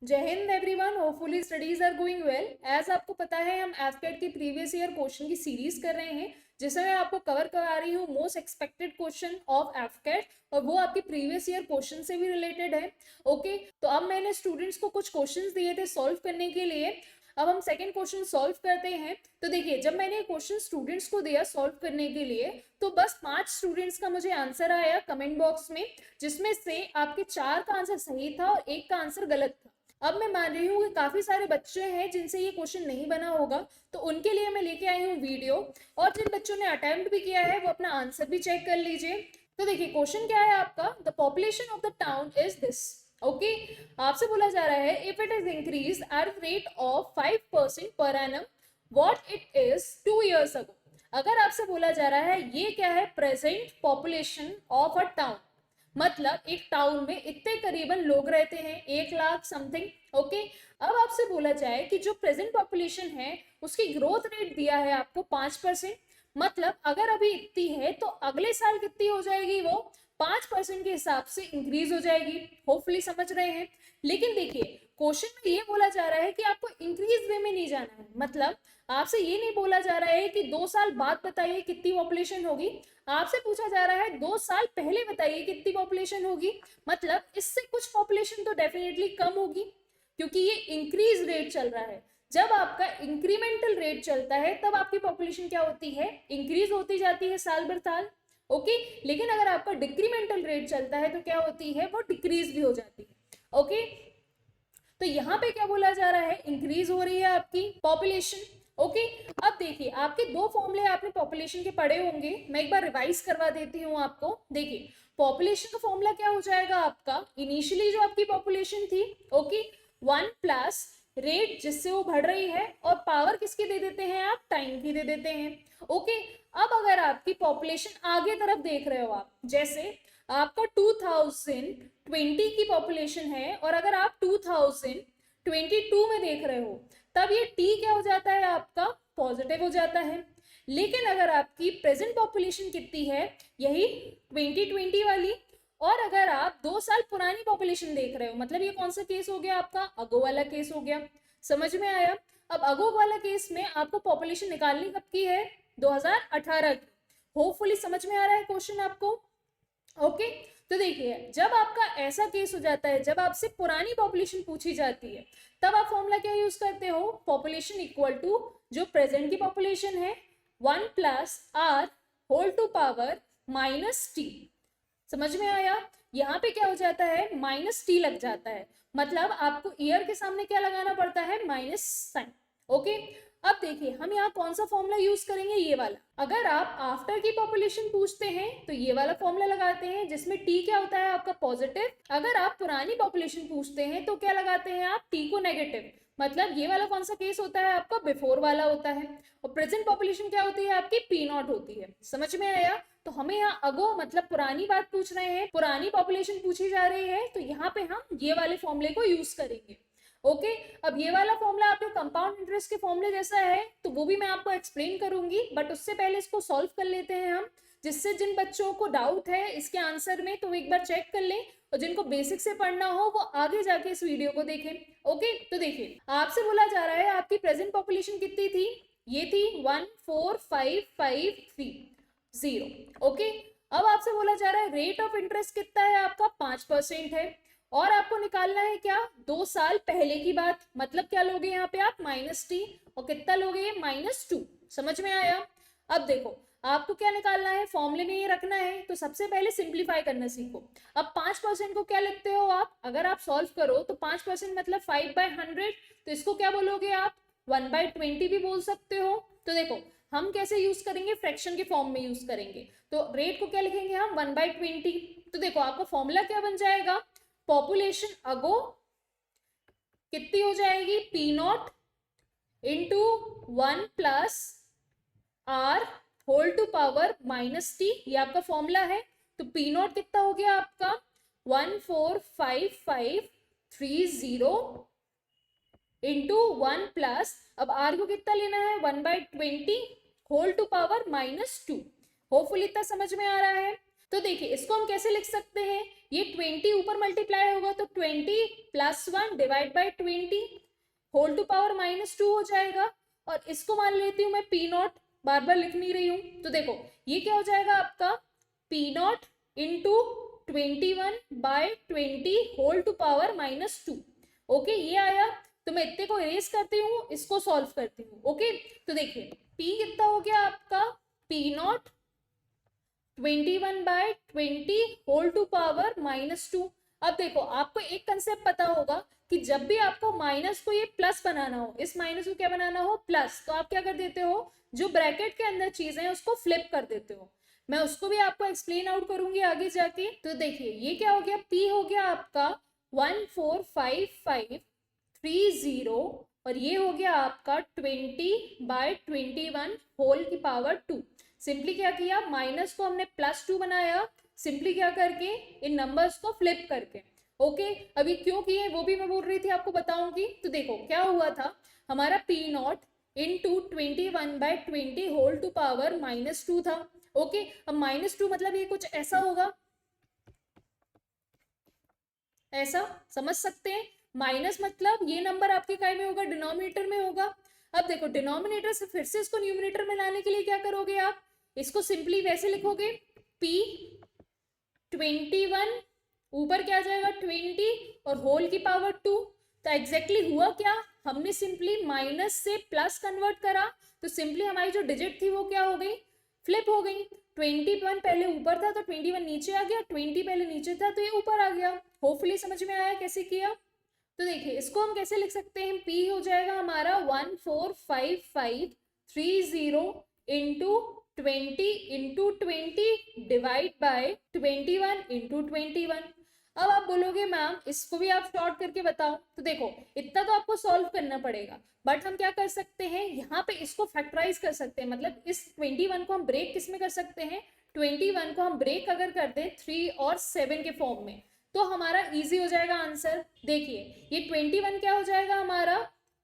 जय Hind everyone, hopefully studies are going well. As आपको पता है हम एफकेट की प्रीवियस ईयर क्वेश्चन की सीरीज कर रहे हैं, जिसमें मैं आपको कवर करा रही हूँ मोस्ट एक्सपेक्टेड क्वेश्चन ऑफ एफकेट, और वो आपकी प्रीवियस ईयर क्वेश्चन से भी रिलेटेड है। ओके, तो अब मैंने स्टूडेंट्स को कुछ क्वेश्चंस दिए थे सॉल्व करने के लिए। अब हम सेकंड क्वेश्चन सॉल्व करते हैं। तो देखिए, जब मैंने क्वेश्चन स्टूडेंट्स को दिया सॉल्व करने के लिए, तो बस 5 स्टूडेंट्स का मुझे आंसर आया कमेंट बॉक्स में, जिसमें से आपके 4 का आंसर सही था और 1 का आंसर गलत था। अब मैं मान रही हूँ कि काफी सारे बच्चे हैं जिनसे ये क्वेश्चन नहीं बना होगा, तो उनके लिए मैं लेके आई हूँ वीडियो। और जिन बच्चों ने अटेम्प्ट भी किया है वो अपना आंसर भी चेक कर लीजिए। तो देखिए, क्वेश्चन क्या है आपका, the population of the town is this. Okay, आपसे बोला जा रहा है if it is increase at rate of 5% per annum what it is 2 years अगो। अगर आपसे बोला जा रहा है ये क्या है, present population of a town, मतलब एक टाउन में इतने करीबन लोग रहते हैं, 1 लाख समथिंग। ओके, अब आपसे बोला जाए कि जो प्रेजेंट पॉपुलेशन है उसकी ग्रोथ रेट दिया है आपको 5%, मतलब अगर अभी इतनी है तो अगले साल कितनी हो जाएगी, वो 5% के हिसाब से इंक्रीज हो जाएगी। होपफुली समझ रहे हैं। लेकिन देखिए, क्वेश्चन में ये बोला जा रहा है कि आपको इंक्रीज वे में नहीं जाना है, मतलब आपसे ये नहीं बोला जा रहा है कि 2 साल बाद बताइए कितनी पॉपुलेशन होगी। आपसे पूछा जा रहा है 2 साल पहले बताइए कितनी पॉपुलेशन होगी, मतलब इससे कुछ पॉपुलेशन तो डेफिनेटली कम होगी, क्योंकि ये इंक्रीज रेट चल रहा है। जब आपका इंक्रीमेंटल रेट चलता है तब आपकी पॉपुलेशन क्या होती है, इंक्रीज होती जाती है साल भर साल। ओके, लेकिन अगर आपका डिक्रीमेंटल रेट चलता है तो क्या होती है, वो डिक्रीज भी हो जाती है। ओके, तो यहाँ पे क्या बोला जा रहा है, इंक्रीज हो रही है आपकी पॉपुलेशन। ओके, अब देखिए, आपके 2 फॉर्मूले आपने पॉपुलेशन के पढ़े होंगे, मैं एक बार रिवाइज करवा देती हूँ आपको। देखिए, पॉपुलेशन का फॉर्मूला क्या हो जाएगा आपका, इनिशियली जो आपकी पॉपुलेशन थी, ओके, 1 प्लस रेट जिससे वो बढ़ रही है, और पावर किसकी दे देते हैं आप, टाइम की दे देते हैं। ओके, अब अगर आपकी पॉपुलेशन आगे तरफ देख रहे हो आप, जैसे आपका 2020 की पॉपुलेशन है और अगर आप 2022 में देख रहे हो, तब ये टी क्या हो जाता है आपका, पॉजिटिव हो जाता है। लेकिन अगर आपकी प्रेजेंट पॉपुलेशन कितनी है, यही 2020 वाली, और अगर आप 2 साल पुरानी पॉपुलेशन देख रहे हो, मतलब ये कौन सा केस हो गया आपका, अगो वाला केस हो गया। समझ में आया। अब अगो वाला केस में आपको पॉपुलेशन निकालनी कब की है, 2018 की। होपफुली समझ में आ रहा है क्वेश्चन आपको। ओके, तो देखिए, जब आपका ऐसा केस हो जाता है, जब आपसे पुरानी पॉपुलेशन पूछी जाती है, तब आप फॉर्मूला क्या यूज करते हो, पॉपुलेशन इक्वल टू जो प्रेजेंट की पॉपुलेशन है 1 plus r whole to power minus t. समझ में आया। यहाँ पे क्या हो जाता है, माइनस टी लग जाता है, मतलब आपको ईयर के सामने क्या लगाना पड़ता है, माइनस साइन। ओके, अब देखिए हम यहाँ कौन सा फॉर्मूला यूज करेंगे, ये वाला। अगर आप आफ्टर की पॉपुलेशन पूछते हैं तो ये वाला फॉर्मूला लगाते हैं, जिसमें टी क्या होता है आपका, पॉजिटिव। अगर आप पुरानी पॉपुलेशन पूछते हैं तो क्या लगाते हैं आप, टी को नेगेटिव, मतलब ये वाला कौन सा केस होता है आपका, बिफोर वाला होता है। और प्रेजेंट पॉपुलेशन क्या होती है आपकी, पी नॉट होती है। समझ में आया। तो हमें यहाँ अगो मतलब पुरानी बात पूछ रहे हैं, पुरानी पॉपुलेशन पूछी जा रही है, तो यहाँ पे हम ये वाले फॉर्मूले को यूज करेंगे। ओके, अब ये वाला फॉर्मूला आपके कंपाउंड इंटरेस्ट के फॉर्मूले जैसा है, तो वो भी मैं आपको एक्सप्लेन करूंगी, बट उससे पहले इसको सॉल्व कर लेते हैं हम, जिससे जिन बच्चों को डाउट है इसके आंसर में तो एक बार चेक कर लें, और जिनको बेसिक से पढ़ना हो वो आगे जाके इस वीडियो को देखें। ओके, तो देखिए, आपसे बोला जा रहा है आपकी प्रेजेंट पॉपुलेशन कितनी थी, ये थी 14553 ओके। अब आपसे बोला जा रहा है रेट ऑफ इंटरेस्ट कितना है आपका, 5% है, और आपको निकालना है क्या, 2 साल पहले की बात, मतलब क्या लोगे यहाँ पे आप, माइनस टी, और कितना लोगे, -2। समझ में आया। अब देखो, आपको क्या निकालना है, फॉर्मूले में ये रखना है, तो सबसे पहले सिंप्लीफाई करना सीखो। अब 5% को क्या लिखते हो आप, अगर आप सॉल्व करो तो 5% मतलब 5/100, तो इसको क्या बोलोगे आप, 1/20 भी बोल सकते हो। तो देखो, हम कैसे यूज करेंगे, फ्रैक्शन के फॉर्म में यूज करेंगे, तो रेट को क्या लिखेंगे हम, 1/20। तो देखो, आपका फॉर्मूला क्या बन जाएगा, पॉपुलेशन अगो कितनी हो जाएगी, P naught into 1 plus r whole to power minus t, ये आपका फॉर्मूला है। तो पी नॉट कितना हो गया आपका, 14553 इंटू 1 प्लस, अब आर को कितना लेना है, 1/20 होल टू पावर -2। होपफुली इतना समझ में आ रहा है। तो देखिए इसको हम कैसे लिख सकते हैं, ये 20 ऊपर मल्टीप्लाई होगा तो 20 + 1 divide by 20 whole to power -2 हो जाएगा। और इसको मान लेती हूँ मैं पी नॉट, बार बार लिख नहीं रही हूँ। तो देखो ये क्या हो जाएगा आपका P naught into 21/20 whole to power -2। Okay ये आया। तो मैं इतने को इरेज करती हूँ, इसको सॉल्व करती हूँ। ओके तो देखिए पी कितना हो गया आपका P naught 21/20 whole to power -2। अब देखो आपको एक कंसेप्ट पता होगा कि जब भी आपको माइनस को ये प्लस बनाना हो, इस माइनस को क्या बनाना हो प्लस, तो आप क्या कर देते हो, जो ब्रैकेट के अंदर चीजें हैं उसको फ्लिप कर देते हो। मैं उसको भी आपको एक्सप्लेन आउट करूंगी आगे जाके। तो देखिए ये क्या हो गया, पी हो गया आपका 14553 और ये हो गया आपका 20/21 होल की पावर 2। सिंपली क्या किया, माइनस को हमने +2 बनाया, सिंपली क्या करके इन नंबर्स को फ्लिप करके। ओके अभी क्यों किए वो भी मैं बोल रही थी, आपको बताऊंगी। तो देखो क्या हुआ था, हमारा P naught into 21/20 whole to power -2 था। ओके अब -2 मतलब ये कुछ ऐसा होगा, ऐसा समझ सकते हैं। माइनस मतलब ये नंबर आपके काय में होगा, डिनोमिनेटर में होगा। अब देखो डिनोमिनेटर से फिर से इसको न्यूमिनेटर में लाने के लिए क्या करोगे आप, इसको सिंपली वैसे लिखोगे P 21 ऊपर क्या आ जाएगा 20 और होल की पावर 2। तो एग्जैक्टली हुआ क्या, हमने सिंपली माइनस से प्लस कन्वर्ट करा, तो सिंपली हमारी जो डिजिट थी वो क्या हो गई, फ्लिप हो गई। 21 पहले ऊपर था तो 21 नीचे आ गया, 20 पहले नीचे था तो ये ऊपर आ गया। होपफुली समझ में आया कैसे किया। तो देखिए इसको हम कैसे लिख सकते हैं, P हो जाएगा हमारा 14553 इंटू 20 डिवाइड बाय 21 इंटू 21। अब आप बोलोगे मैम इसको भी आप शॉर्ट करके बताओ। तो देखो इतना तो आपको सॉल्व करना पड़ेगा, बट हम क्या कर सकते हैं, यहाँ पे इसको फैक्टराइज कर सकते हैं। मतलब इस 21 को हम ब्रेक किस में कर सकते हैं, 21 को हम ब्रेक अगर कर दें 3 और 7 के फॉर्म में तो हमारा इजी हो जाएगा आंसर। देखिए ये 21 क्या हो जाएगा हमारा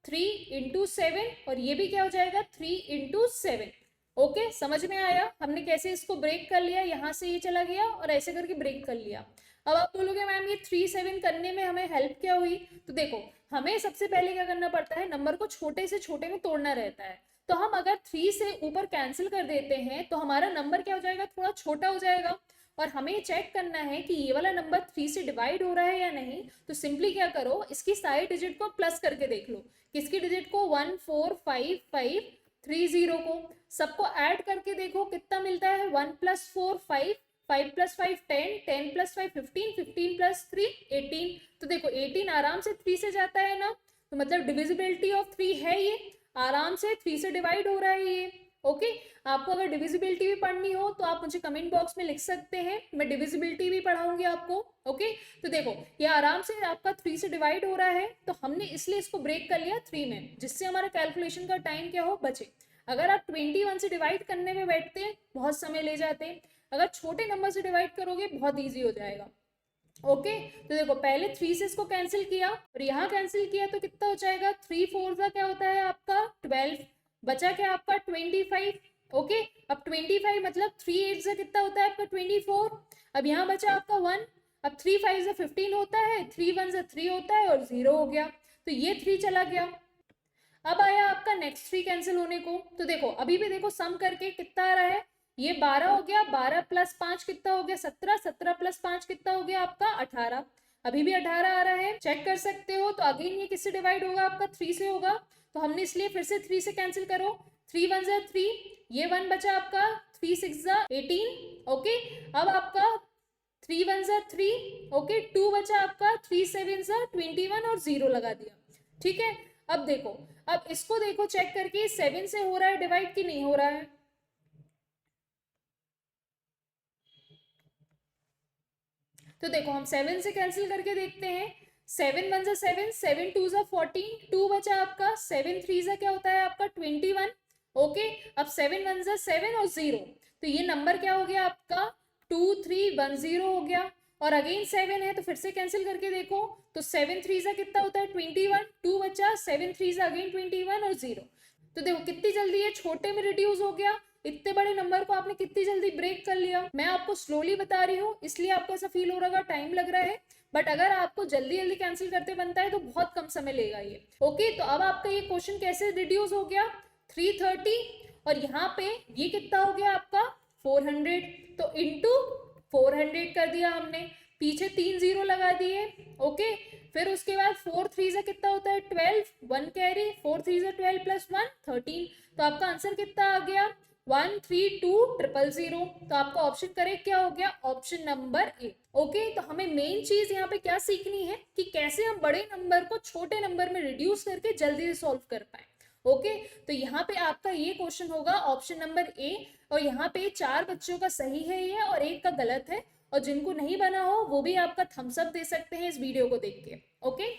3 इंटू 7 और ये भी क्या हो जाएगा 3 इंटू 7। ओके समझ में आया हमने कैसे इसको ब्रेक कर लिया, यहाँ से ये चला गया और ऐसे करके ब्रेक कर लिया। अब आप बोलोगे मैम ये 3 7 करने में हमें हेल्प क्या हुई। तो देखो हमें सबसे पहले क्या करना पड़ता है, नंबर को छोटे से छोटे में तोड़ना रहता है। तो हम अगर 3 से ऊपर कैंसिल कर देते हैं तो हमारा नंबर क्या हो जाएगा, थोड़ा छोटा हो जाएगा। और हमें चेक करना है कि ये वाला नंबर 3 से डिवाइड हो रहा है या नहीं। तो सिंपली क्या करो, इसकी सारी डिजिट को प्लस करके देख लो। किसकी डिजिट को, 14553 को सबको ऐड करके देखो कितना मिलता है, 1 + 4 5, 5 + 5 10, 10 + 5 15, 15 + 3 18। तो देखो 18 आराम से 3 से जाता है ना, तो मतलब डिविजिबिलिटी ऑफ 3 है, ये आराम से 3 से डिवाइड हो रहा है ये। ओके आपको अगर डिविजिबिलिटी भी पढ़नी हो तो आप मुझे कमेंट बॉक्स में लिख सकते हैं, मैं डिविजिबिलिटी भी पढ़ाऊंगी आपको। ओके तो देखो ये आराम से आपका 3 से डिवाइड हो रहा है, तो हमने इसलिए इसको ब्रेक कर लिया 3 में, जिससे हमारा कैलकुलेशन का टाइम क्या हो, बचे। अगर आप 21 से डिवाइड करने में बैठते बहुत समय ले जाते, अगर छोटे नंबर से डिवाइड करोगे बहुत ईजी हो जाएगा। ओके तो देखो पहले 3 से इसको कैंसिल किया और यहाँ कैंसिल किया तो कितना हो जाएगा, 3 4 का क्या होता है आपका 12, बचा क्या आपका 25। ओके अब 25 मतलब 3 8 से कितना होता है आपका 24। अब यहाँ बचा आपका 1, अब 3 5 से 15 होता है, 3 1 से 3 होता है और 0 हो गया, तो ये 3 चला गया। अब आया आपका नेक्स्ट 3 कैंसिल होने को। तो देखो अभी भी देखो सम करके कितना आ रहा है, ये 12 हो गया, 12 + 5 कितना हो गया 17, 17 + 5 कितना हो गया आपका 18। अभी भी 18 आ रहा है, चेक कर सकते हो। तो अगेन ये किससे डिवाइड होगा आपका 3 से होगा, तो हमने इसलिए फिर से 3 से कैंसिल करो, 3 1 = 3, ये 1 बचा आपका, 3 6 = 18। ओके अब आपका 3 1 = 3, ओके 2 बचा आपका, 3 7 = 21 और 0 लगा दिया। ठीक है अब देखो, अब इसको देखो चेक करके 7 से हो रहा है डिवाइड कि नहीं हो रहा है। तो देखो हम 7 से कैंसिल करके देखते हैं, 7 1 = 7, 7 2 = 14, 2 बचा आपका, 7 3 क्या होता है आपका 21। ओके अब 7 1 = 7 और 0, तो ये नंबर क्या हो गया आपका 2 3 1 0 हो गया। और अगेन 7 है तो फिर से कैंसिल करके देखो, तो 7 3 कितना होता है 21, 2 बचा, 7 3 अगेन 21 और 0। तो देखो कितनी जल्दी ये छोटे में रिड्यूस हो गया, इतने बड़े नंबर को आपने कितनी जल्दी ब्रेक कर लिया। मैं आपको स्लोली बता रही हूँ इसलिए आपको ऐसा फील हो रहा है, टाइम लग रहा है, बट अगर आपको जल्दी जल्दी कैंसिल करते बनता है तो बहुत कम समय लेगा ये। ओके, तो अब आपका ये क्वेश्चन कैसे रिड्यूस हो गया, 330, और यहाँ पे ये कितना हो गया आपका 400, तो इंटू 400 कर दिया हमने, पीछे 3 जीरो लगा दिए। ओके, फिर उसके बाद 4 3 से कितना होता है 12, 1 कैरी, 4 3 से 12 प्लस 1 13, तो आपका आंसर कितना आ गया 132000। तो आपका ऑप्शन करेक्ट क्या हो गया, ऑप्शन नंबर ए। ओके, तो हमें मेन चीज यहाँ पे क्या सीखनी है कि कैसे हम बड़े नंबर को छोटे नंबर में रिड्यूस करके जल्दी से सॉल्व कर पाए। ओके, तो यहाँ पे आपका ये क्वेश्चन होगा ऑप्शन नंबर ए, और यहाँ पे 4 बच्चों का सही है ये और 1 का गलत है, और जिनको नहीं बना हो वो भी आपका थम्स अप दे सकते हैं इस वीडियो को देख के। ओके।